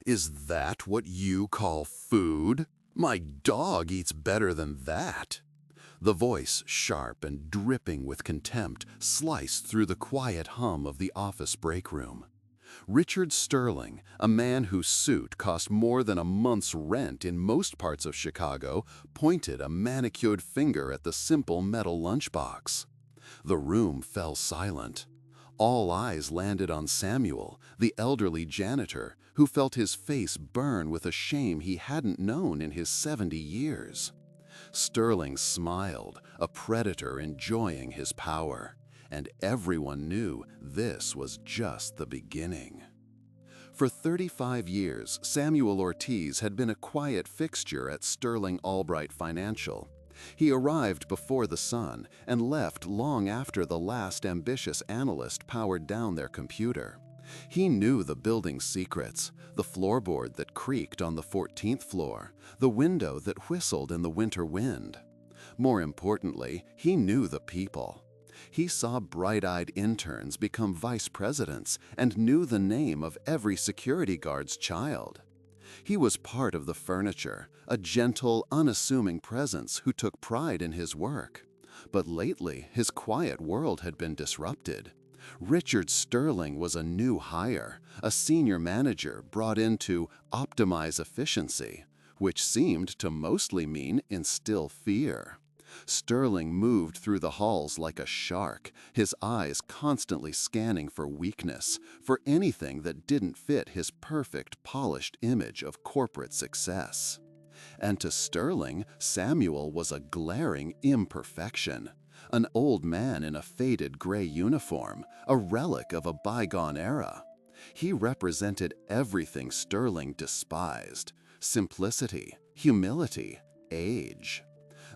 Is that what you call food? My dog eats better than that. The voice, sharp and dripping with contempt, sliced through the quiet hum of the office break room. Richard Sterling, a man whose suit cost more than a month's rent in most parts of Chicago, pointed a manicured finger at the simple metal lunchbox. The room fell silent. All eyes landed on Samuel, the elderly janitor, who felt his face burn with a shame he hadn't known in his 70 years. Sterling smiled, a predator enjoying his power, and everyone knew this was just the beginning. For 35 years, Samuel Ortiz had been a quiet fixture at Sterling Albright Financial. He arrived before the sun and left long after the last ambitious analyst powered down their computer. He knew the building's secrets, the floorboard that creaked on the 14th floor, the window that whistled in the winter wind. More importantly, he knew the people. He saw bright-eyed interns become vice presidents and knew the name of every security guard's child. He was part of the furniture, a gentle, unassuming presence who took pride in his work. But lately, his quiet world had been disrupted. Richard Sterling was a new hire, a senior manager brought in to optimize efficiency, which seemed to mostly mean instill fear. Sterling moved through the halls like a shark, his eyes constantly scanning for weakness, for anything that didn't fit his perfect, polished image of corporate success. And to Sterling, Samuel was a glaring imperfection. An old man in a faded gray uniform, a relic of a bygone era. He represented everything Sterling despised: simplicity, humility, age.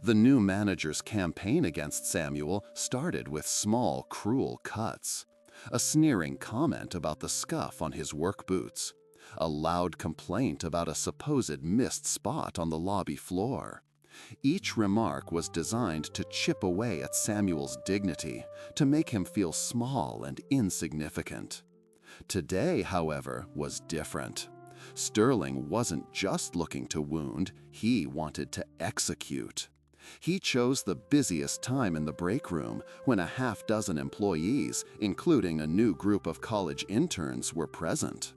The new manager's campaign against Samuel started with small, cruel cuts. A sneering comment about the scuff on his work boots. A loud complaint about a supposed missed spot on the lobby floor. Each remark was designed to chip away at Samuel's dignity, to make him feel small and insignificant. Today, however, was different. Sterling wasn't just looking to wound, he wanted to execute. He chose the busiest time in the break room, when a half-dozen employees, including a new group of college interns, were present.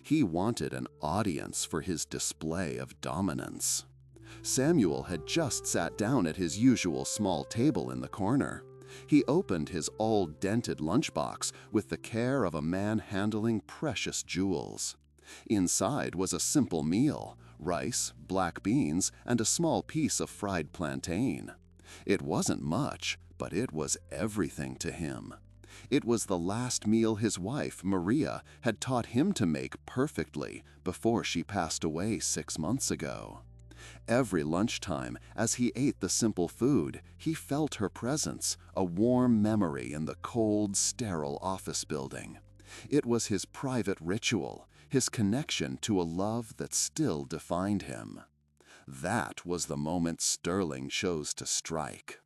He wanted an audience for his display of dominance. Samuel had just sat down at his usual small table in the corner. He opened his all-dented lunchbox with the care of a man handling precious jewels. Inside was a simple meal: rice, black beans, and a small piece of fried plantain. It wasn't much, but it was everything to him. It was the last meal his wife, Maria, had taught him to make perfectly before she passed away 6 months ago. Every lunchtime, as he ate the simple food, he felt her presence, a warm memory in the cold, sterile office building. It was his private ritual, his connection to a love that still defined him. That was the moment Sterling chose to strike.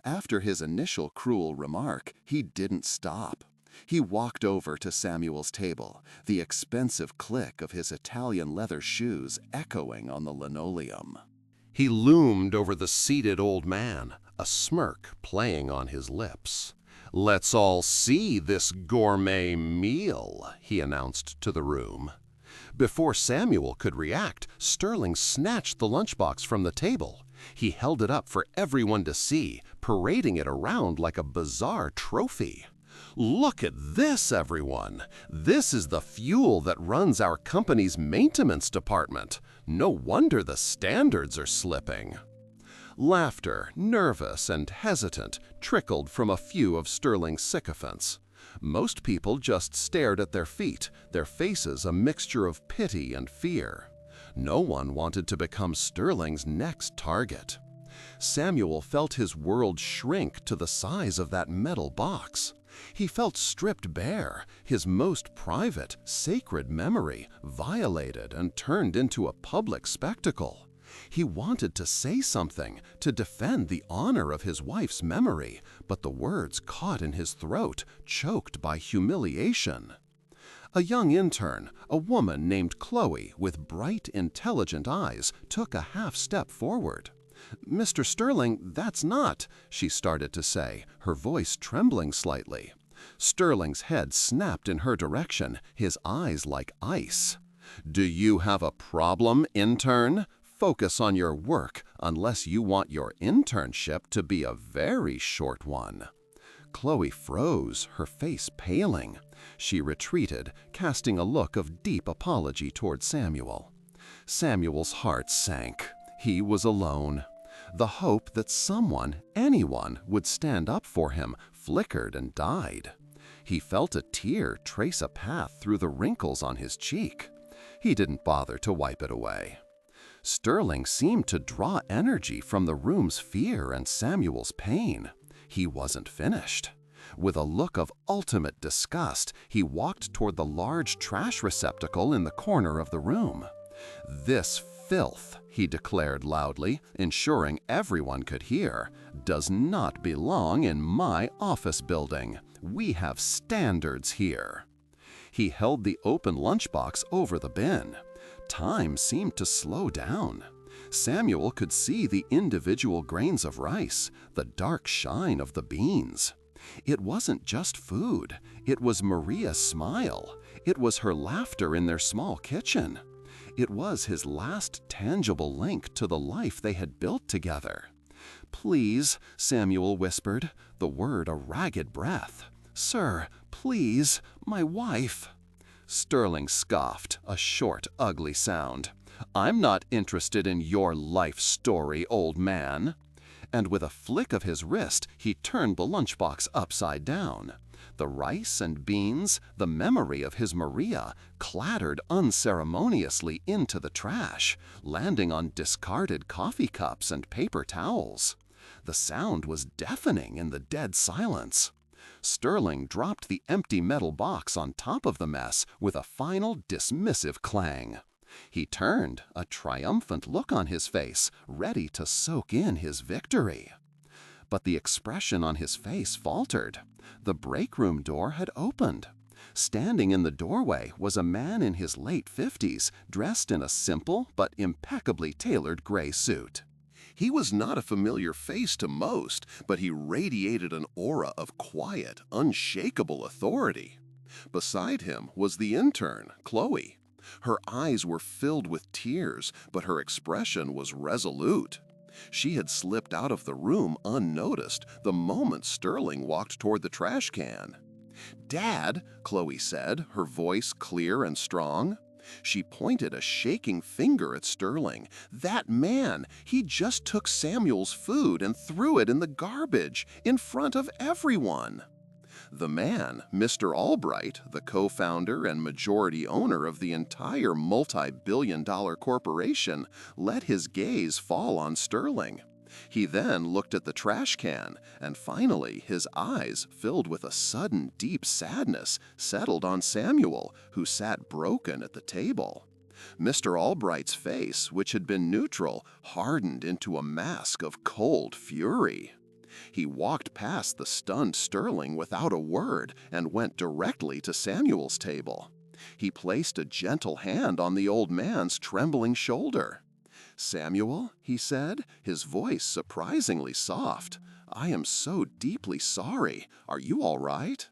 After his initial cruel remark, he didn't stop. He walked over to Samuel's table, the expensive click of his Italian leather shoes echoing on the linoleum. He loomed over the seated old man, a smirk playing on his lips. "Let's all see this gourmet meal," he announced to the room. Before Samuel could react, Sterling snatched the lunchbox from the table. He held it up for everyone to see, parading it around like a bizarre trophy. "Look at this, everyone! This is the fuel that runs our company's maintenance department. No wonder the standards are slipping." Laughter, nervous and hesitant, trickled from a few of Sterling's sycophants. Most people just stared at their feet, their faces a mixture of pity and fear. No one wanted to become Sterling's next target. Samuel felt his world shrink to the size of that metal box. He felt stripped bare, his most private, sacred memory violated and turned into a public spectacle. He wanted to say something, to defend the honor of his wife's memory, but the words caught in his throat, choked by humiliation. A young intern, a woman named Chloe with bright, intelligent eyes, took a half step forward. "Mr. Sterling, that's not," she started to say, her voice trembling slightly. Sterling's head snapped in her direction, his eyes like ice. "Do you have a problem, intern? Focus on your work, unless you want your internship to be a very short one." Chloe froze, her face paling. She retreated, casting a look of deep apology toward Samuel. Samuel's heart sank. He was alone. The hope that someone, anyone, would stand up for him flickered and died. He felt a tear trace a path through the wrinkles on his cheek. He didn't bother to wipe it away. Sterling seemed to draw energy from the room's fear and Samuel's pain. He wasn't finished. With a look of ultimate disgust, he walked toward the large trash receptacle in the corner of the room. "This filth," he declared loudly, ensuring everyone could hear, "does not belong in my office building. We have standards here." He held the open lunchbox over the bin. Time seemed to slow down. Samuel could see the individual grains of rice, the dark shine of the beans. It wasn't just food. It was Maria's smile. It was her laughter in their small kitchen. It was his last tangible link to the life they had built together. "Please," Samuel whispered, the word a ragged breath. "Sir, please, my wife." Sterling scoffed, a short, ugly sound. "I'm not interested in your life story, old man." And with a flick of his wrist, he turned the lunchbox upside down. The rice and beans, the memory of his Maria, clattered unceremoniously into the trash, landing on discarded coffee cups and paper towels. The sound was deafening in the dead silence. Sterling dropped the empty metal box on top of the mess with a final dismissive clang. He turned, a triumphant look on his face, ready to soak in his victory. But the expression on his face faltered. The break room door had opened. Standing in the doorway was a man in his late 50s, dressed in a simple but impeccably tailored gray suit. He was not a familiar face to most, but he radiated an aura of quiet, unshakable authority. Beside him was the intern, Chloe. Her eyes were filled with tears, but her expression was resolute. She had slipped out of the room unnoticed the moment Sterling walked toward the trash can. "Dad," Chloe said, her voice clear and strong. She pointed a shaking finger at Sterling. "That man, he just took Samuel's food and threw it in the garbage, in front of everyone." The man, Mr. Albright, the co-founder and majority owner of the entire multi-billion-dollar corporation, let his gaze fall on Sterling. He then looked at the trash can, and finally his eyes, filled with a sudden deep sadness, settled on Samuel, who sat broken at the table. Mr. Albright's face, which had been neutral, hardened into a mask of cold fury. He walked past the stunned Sterling without a word and went directly to Samuel's table. He placed a gentle hand on the old man's trembling shoulder. "Samuel," he said, his voice surprisingly soft, "I am so deeply sorry. Are you all right?"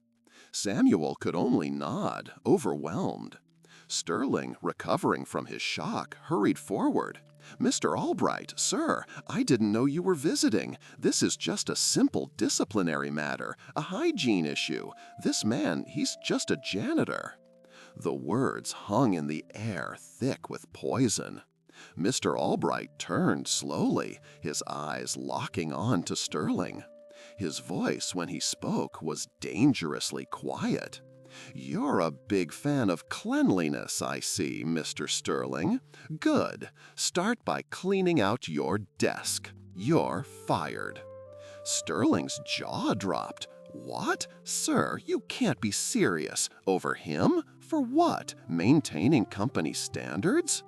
Samuel could only nod, overwhelmed. Sterling, recovering from his shock, hurried forward. "Mr. Albright, sir, I didn't know you were visiting. This is just a simple disciplinary matter, a hygiene issue. This man, he's just a janitor." The words hung in the air, thick with poison. Mr. Albright turned slowly, his eyes locking on to Sterling. His voice, when he spoke, was dangerously quiet. "You're a big fan of cleanliness, I see, Mr. Sterling. Good. Start by cleaning out your desk. You're fired." Sterling's jaw dropped. "What? Sir, you can't be serious. Over him? For what? Maintaining company standards?"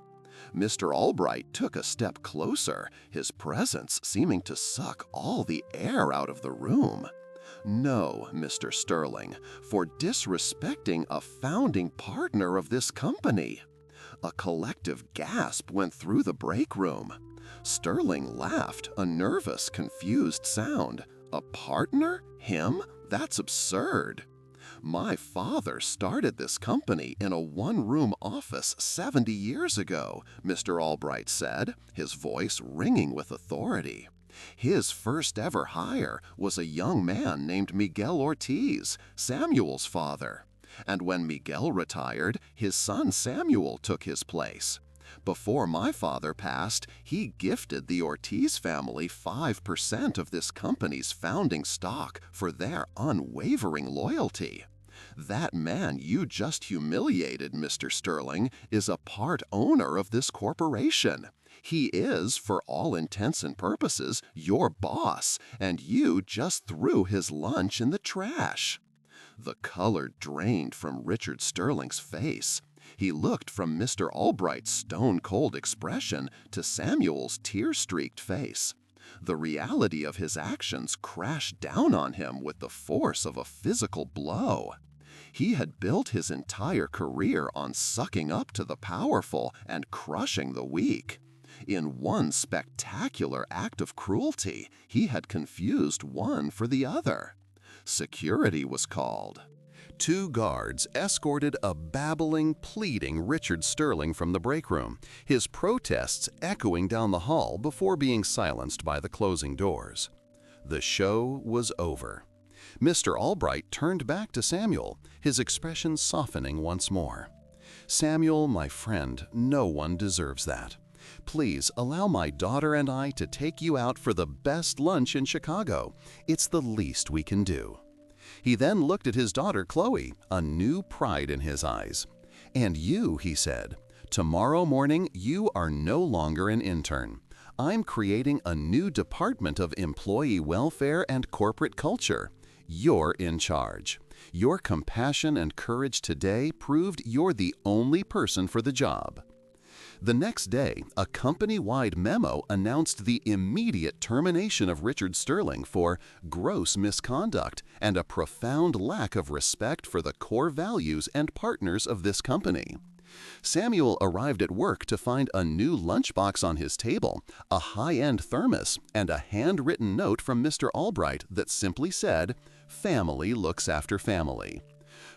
Mr. Albright took a step closer, his presence seeming to suck all the air out of the room. "No, Mr. Sterling, for disrespecting a founding partner of this company." A collective gasp went through the break room. Sterling laughed, a nervous, confused sound. "A partner? Him? That's absurd." "My father started this company in a one-room office 70 years ago," Mr. Albright said, his voice ringing with authority. "His first ever hire was a young man named Miguel Ortiz, Samuel's father. And when Miguel retired, his son Samuel took his place. Before my father passed, he gifted the Ortiz family 5% of this company's founding stock for their unwavering loyalty. That man you just humiliated, Mr. Sterling, is a part owner of this corporation. He is, for all intents and purposes, your boss, and you just threw his lunch in the trash." The color drained from Richard Sterling's face. He looked from Mr. Albright's stone-cold expression to Samuel's tear-streaked face. The reality of his actions crashed down on him with the force of a physical blow. He had built his entire career on sucking up to the powerful and crushing the weak. In one spectacular act of cruelty, he had confused one for the other. Security was called. Two guards escorted a babbling, pleading Richard Sterling from the break room, his protests echoing down the hall before being silenced by the closing doors. The show was over. Mr. Albright turned back to Samuel, his expression softening once more. "Samuel, my friend, no one deserves that. Please allow my daughter and I to take you out for the best lunch in Chicago. It's the least we can do." He then looked at his daughter Chloe, a new pride in his eyes. "And you," he said, "tomorrow morning you are no longer an intern. I'm creating a new department of employee welfare and corporate culture. You're in charge. Your compassion and courage today proved you're the only person for the job." The next day, a company-wide memo announced the immediate termination of Richard Sterling for gross misconduct and a profound lack of respect for the core values and partners of this company. Samuel arrived at work to find a new lunchbox on his table, a high-end thermos, and a handwritten note from Mr. Albright that simply said, "Family looks after family."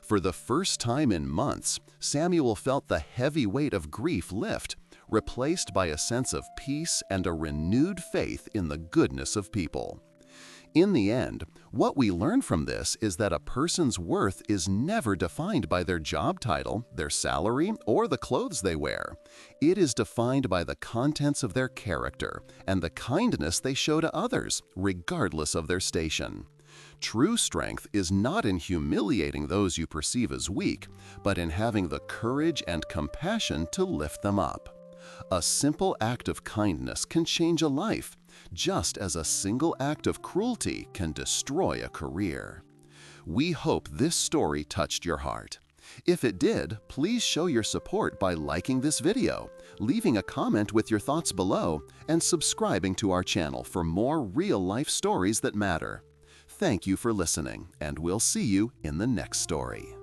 For the first time in months, Samuel felt the heavy weight of grief lift, replaced by a sense of peace and a renewed faith in the goodness of people. In the end, what we learn from this is that a person's worth is never defined by their job title, their salary, or the clothes they wear. It is defined by the contents of their character and the kindness they show to others, regardless of their station. True strength is not in humiliating those you perceive as weak, but in having the courage and compassion to lift them up. A simple act of kindness can change a life, just as a single act of cruelty can destroy a career. We hope this story touched your heart. If it did, please show your support by liking this video, leaving a comment with your thoughts below, and subscribing to our channel for more real-life stories that matter. Thank you for listening, and we'll see you in the next story.